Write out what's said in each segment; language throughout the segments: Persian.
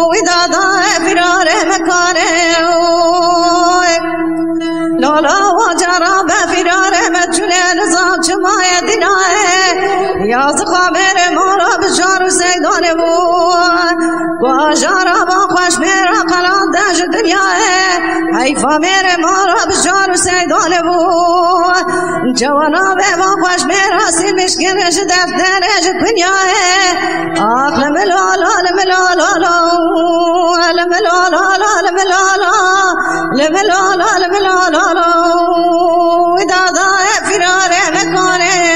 وإذا ضاع فرار مكانه لا وجرى بفرار مجنون نظام شما يدناه يا زخامر مارا بشار سيدان بو واجارا باخوش میرا قلان داج دنیا حیفا میرے مارا بشار سيدان بو جوانا به باخوش میرا سین مشکنش دفترش دنیا آخ لملالا لملالا لملالا لملالا لملالا لملالا وإذا ضاع فرار مكانه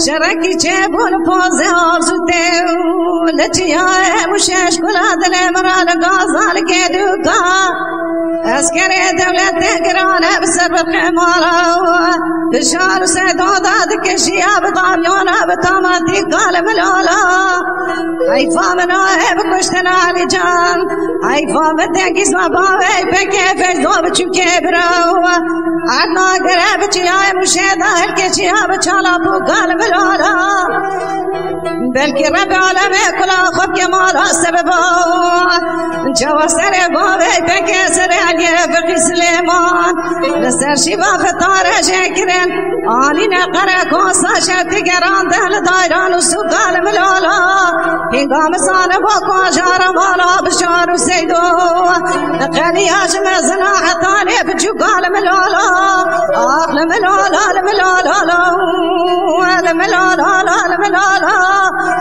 شرکی چبون پوزه آرزوده لچیای مشش کلاد نمران غازال که دوکا اسکری دولت گرانه بسر بخمارا بشار سیداداد کشیا بقامیانا بتاماتی قال ملالا حیفا مناه بکشتن علی جان حیفا مدنگیز مباوی بکه فجدو بچوکه براو عدنا گره بچیای مشهده هلکشیا بچالا بو قال ملالا بلکه رب عالم کلا خوب که مالا سببا جوا سر بابی بکه سر علی فقی سلیمان لسر شیبا فتار شکرن آنی نقره کوسا شد گران دل دایران و سوقال ملالا هنگام سانه با کاجار مالا بشار و سیدو قلی هاشم زناحتانه بجوقال ملالا آخ لملالا لملالا لملالا لملالا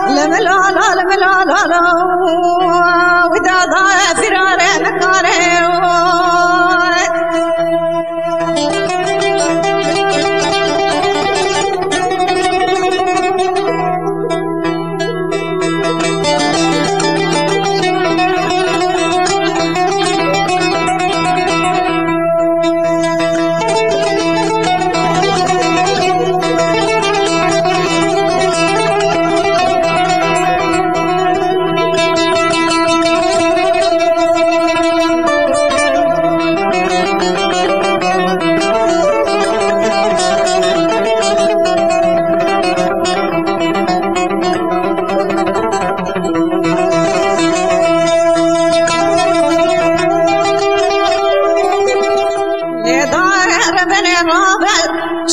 لملالا لملالا وإذا ضاع فرار مكانه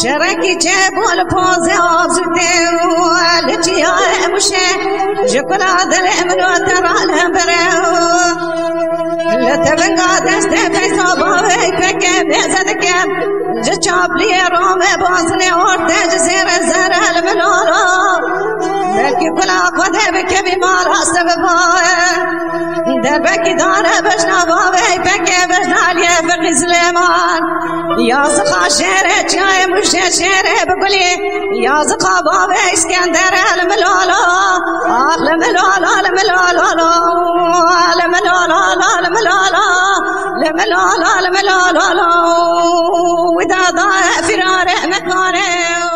شرکی چبول پوزه آبزده لچیای مشه جکلا دل امنو ترالم بره لتبنگا دست پیسا باوی پکه بیزد کم جچابلی رومه بازنه ارده جزیر زر المنارا بلکی کلا قده بکه بیمارا سببای در بکی داره بجنا باوی پکه بجنا لیه فقی سلیمان یا زخا شیره چای مشه شیره بگلی یا زخا بابه اسکندر الملالا آخ لملالا لملالا لملالا لملالا لملالا لملالا وإذا ضاع فرار مكانه